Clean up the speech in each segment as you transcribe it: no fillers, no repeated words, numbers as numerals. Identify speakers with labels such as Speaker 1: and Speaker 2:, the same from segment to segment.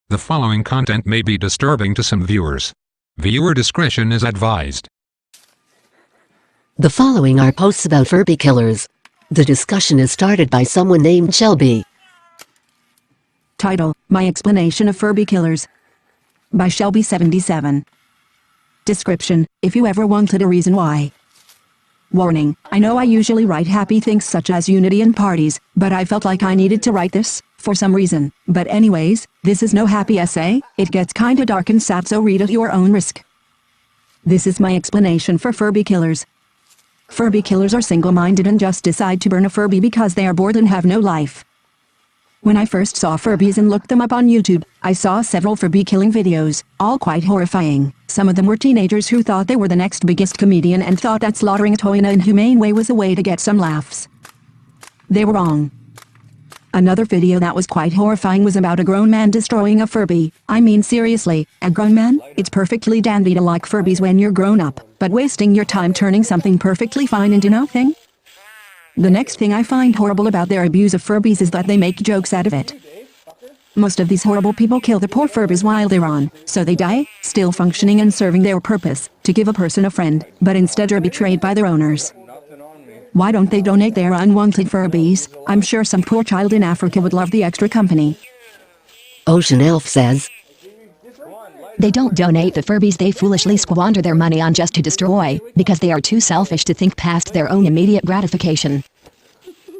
Speaker 1: The following content may be disturbing to some viewers. Viewer discretion is advised.
Speaker 2: The following are posts about Furby Killers. The discussion is started by someone named Shelby.
Speaker 3: Title: My Explanation of Furby Killers by Shelby77. Description: if you ever wanted a reason why. Warning: I know I usually write happy things such as unity and parties, but I felt like I needed to write this, for some reason. But anyways, this is no happy essay, it gets kinda dark and sad, so read at your own risk. This is my explanation for Furby Killers. Furby Killers are single-minded and just decide to burn a Furby because they are bored and have no life. When I first saw Furbies and looked them up on YouTube, I saw several Furby killing videos, all quite horrifying. Some of them were teenagers who thought they were the next biggest comedian and thought that slaughtering a toy in an inhumane way was a way to get some laughs. They were wrong. Another video that was quite horrifying was about a grown man destroying a Furby. I mean, seriously, a grown man? It's perfectly dandy to like Furbies when you're grown up, but wasting your time turning something perfectly fine into nothing? The next thing I find horrible about their abuse of Furbies is that they make jokes out of it. Most of these horrible people kill the poor Furbies while they're on, so they die, still functioning and serving their purpose, to give a person a friend, but instead are betrayed by their owners. Why don't they donate their unwanted Furbies? I'm sure some poor child in Africa would love the extra company.
Speaker 2: Ocean Elf says,
Speaker 4: They don't donate the Furbies, they foolishly squander their money on just to destroy, because they are too selfish to think past their own immediate gratification.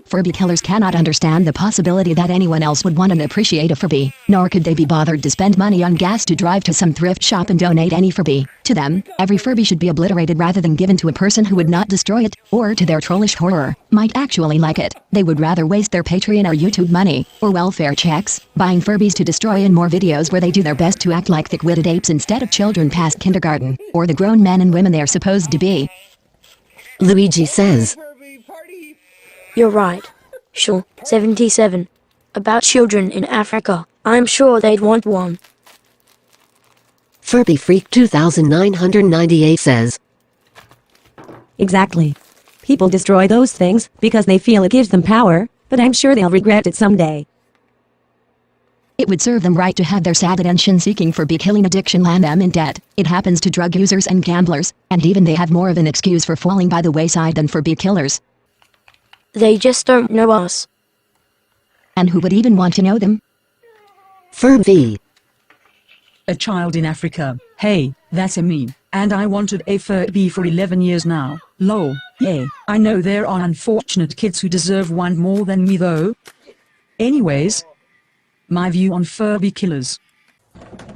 Speaker 4: Furby Killers cannot understand the possibility that anyone else would want and appreciate a Furby, nor could they be bothered to spend money on gas to drive to some thrift shop and donate any Furby. To them, every Furby should be obliterated rather than given to a person who would not destroy it, or to their trollish horror, might actually like it. They would rather waste their Patreon or YouTube money, or welfare checks, buying Furbies to destroy in more videos where they do their best to act like thick-witted apes instead of children past kindergarten, or the grown men and women they are supposed to be.
Speaker 2: Luigi says,
Speaker 5: You're right. Sure, 77. About children in Africa, I'm sure they'd want one.
Speaker 2: Furby Freak 2998 says,
Speaker 6: Exactly. People destroy those things because they feel it gives them power, but I'm sure they'll regret it someday.
Speaker 4: It would serve them right to have their sad attention-seeking Furby killing addiction land them in debt. It happens to drug users and gamblers, and even they have more of an excuse for falling by the wayside than Furby Killers.
Speaker 5: They just don't know us.
Speaker 4: And who would even want to know them?
Speaker 2: Furby.
Speaker 7: A child in Africa. Hey, that's a meme. And I wanted a Furby for 11 years now. Lol. Yeah, I know there are unfortunate kids who deserve one more than me though. Anyways, my view on Furby Killers.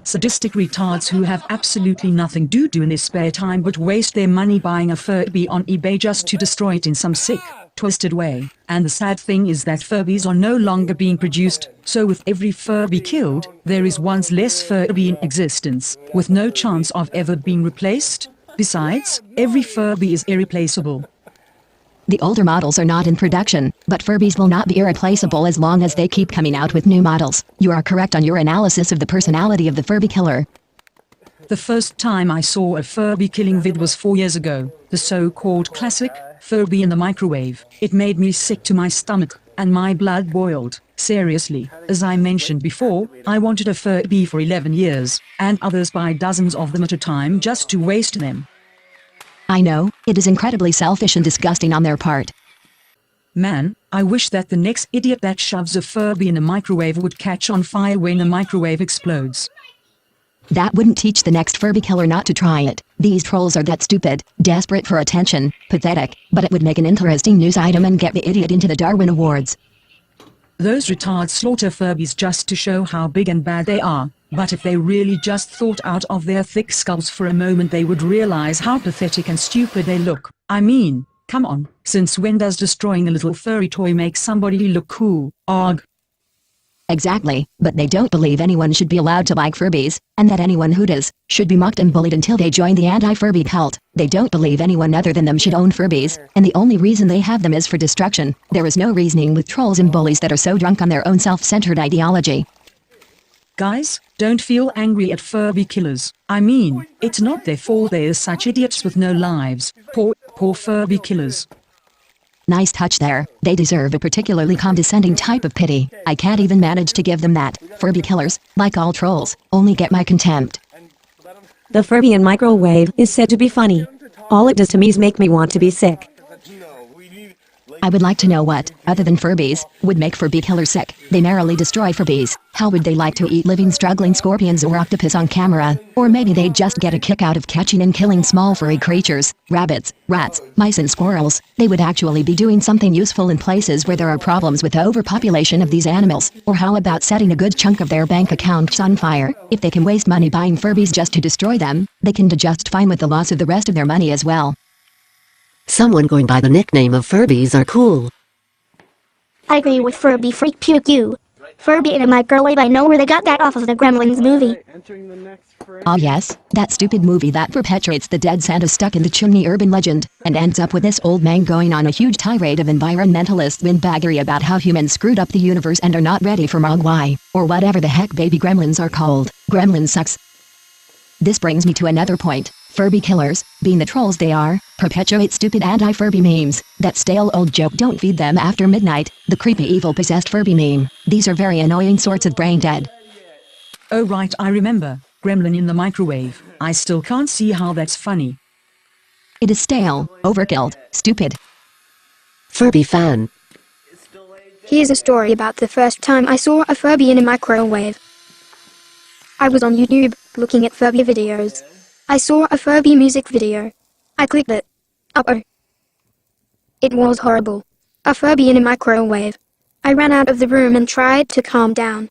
Speaker 7: Sadistic retards who have absolutely nothing to do in their spare time but waste their money buying a Furby on eBay just to destroy it in some sick, twisted way. And the sad thing is that Furbies are no longer being produced, so with every Furby killed, there is one less Furby in existence, with no chance of ever being replaced. Besides, every Furby is irreplaceable.
Speaker 4: The older models are not in production, but Furbies will not be irreplaceable as long as they keep coming out with new models. You are correct on your analysis of the personality of the Furby killer.
Speaker 7: The first time I saw a Furby killing vid was 4 years ago, the so-called classic, Furby in the microwave. It made me sick to my stomach, and my blood boiled. Seriously, as I mentioned before, I wanted a Furby for 11 years, and others buy dozens of them at a time just to waste them.
Speaker 4: I know, it is incredibly selfish and disgusting on their part.
Speaker 7: Man, I wish that the next idiot that shoves a Furby in a microwave would catch on fire when the microwave explodes.
Speaker 4: That wouldn't teach the next Furby killer not to try it. These trolls are that stupid, desperate for attention, pathetic, but it would make an interesting news item and get the idiot into the Darwin Awards.
Speaker 7: Those retards slaughter Furbies just to show how big and bad they are, but if they really just thought out of their thick skulls for a moment they would realize how pathetic and stupid they look. I mean, come on, since when does destroying a little furry toy make somebody look cool? Arg.
Speaker 4: Exactly, but they don't believe anyone should be allowed to like Furbies, and that anyone who does, should be mocked and bullied until they join the anti-Furby cult. They don't believe anyone other than them should own Furbies, and the only reason they have them is for destruction. There is no reasoning with trolls and bullies that are so drunk on their own self-centered ideology.
Speaker 7: Guys, don't feel angry at Furby Killers. I mean, it's not their fault they are such idiots with no lives. Poor Furby Killers.
Speaker 4: Nice touch there. They deserve a particularly condescending type of pity. I can't even manage to give them that. Furby killers, like all trolls, only get my contempt.
Speaker 6: The Furby in microwave is said to be funny. All it does to me is make me want to be sick.
Speaker 4: I would like to know what, other than Furbies, would make Furby killers sick. They merrily destroy Furbies. How would they like to eat living struggling scorpions or octopus on camera? Or maybe they'd just get a kick out of catching and killing small furry creatures, rabbits, rats, mice and squirrels. They would actually be doing something useful in places where there are problems with the overpopulation of these animals. Or how about setting a good chunk of their bank accounts on fire? If they can waste money buying Furbies just to destroy them, they can do just fine with the loss of the rest of their money as well.
Speaker 2: Someone going by the nickname of Furbies are cool.
Speaker 8: I agree with Furby Freak Puke You. Furby in a microwave, I know where they got that off of the Gremlins movie.
Speaker 4: Oh yes, that stupid movie that perpetuates the dead Santa stuck in the chimney urban legend, and ends up with this old man going on a huge tirade of environmentalist windbaggery about how humans screwed up the universe and are not ready for Mogwai, or whatever the heck baby gremlins are called. Gremlin sucks. This brings me to another point. Furby killers, being the trolls they are, perpetuate stupid anti-Furby memes. That stale old joke "don't feed them after midnight," the creepy evil possessed Furby meme. These are very annoying sorts of brain dead.
Speaker 7: Oh right, I remember. Gremlin in the microwave. I still can't see how that's funny.
Speaker 4: It is stale, overkilled, stupid.
Speaker 2: Furby fan.
Speaker 5: Here's a story about the first time I saw a Furby in a microwave. I was on YouTube, looking at Furby videos. I saw a Furby music video. I clicked it. Uh-oh. It was horrible. A Furby in a microwave. I ran out of the room and tried to calm down.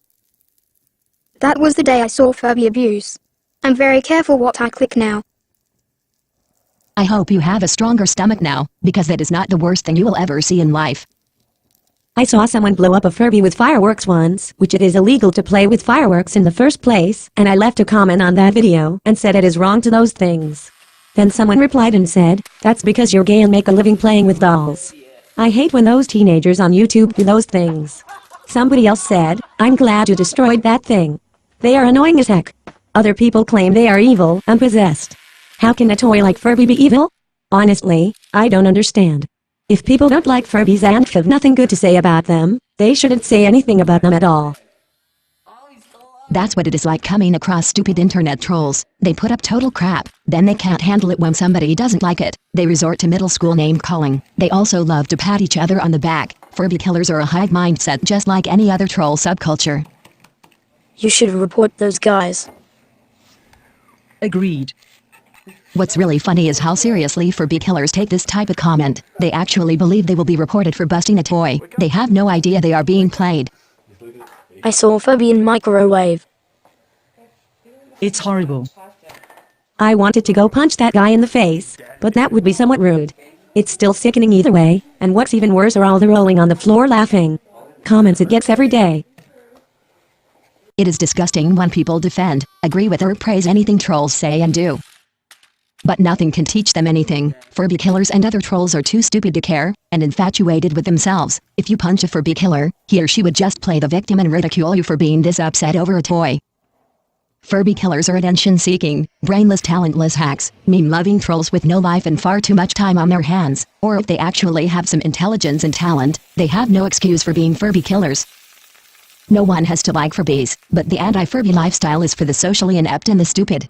Speaker 5: That was the day I saw Furby abuse. I'm very careful what I click now.
Speaker 4: I hope you have a stronger stomach now, because that is not the worst thing you will ever see in life.
Speaker 6: I saw someone blow up a Furby with fireworks once, which it is illegal to play with fireworks in the first place, and I left a comment on that video and said it is wrong to those things. Then someone replied and said, "That's because you're gay and make a living playing with dolls." I hate when those teenagers on YouTube do those things. Somebody else said, "I'm glad you destroyed that thing. They are annoying as heck." Other people claim they are evil and possessed. How can a toy like Furby be evil? Honestly, I don't understand. If people don't like Furbies and have nothing good to say about them, they shouldn't say anything about them at all.
Speaker 4: That's what it is like coming across stupid internet trolls. They put up total crap, then they can't handle it when somebody doesn't like it. They resort to middle school name calling. They also love to pat each other on the back. Furby killers are a hive mindset just like any other troll subculture.
Speaker 5: You should report those guys.
Speaker 7: Agreed.
Speaker 4: What's really funny is how seriously Furby killers take this type of comment. They actually believe they will be reported for busting a toy. They have no idea they are being played.
Speaker 5: I saw Furby in microwave.
Speaker 7: It's horrible.
Speaker 6: I wanted to go punch that guy in the face, but that would be somewhat rude. It's still sickening either way, and what's even worse are all the rolling on the floor laughing comments it gets every day.
Speaker 4: It is disgusting when people defend, agree with or praise anything trolls say and do. But nothing can teach them anything. Furby killers and other trolls are too stupid to care, and infatuated with themselves. If you punch a Furby killer, he or she would just play the victim and ridicule you for being this upset over a toy. Furby killers are attention-seeking, brainless, talentless hacks, meme-loving trolls with no life and far too much time on their hands. Or if they actually have some intelligence and talent, they have no excuse for being Furby killers. No one has to like Furbies, but the anti-Furby lifestyle is for the socially inept and the stupid.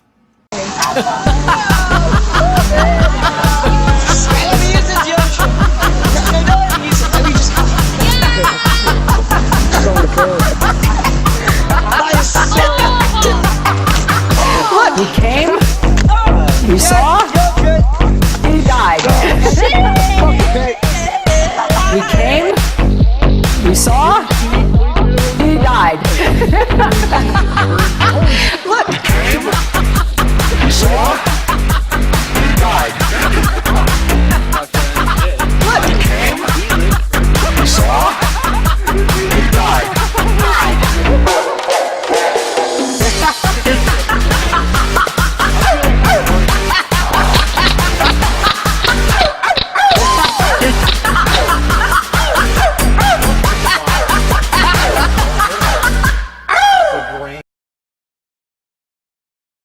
Speaker 9: He came, he saw, he died. We came, we saw, he died. Look.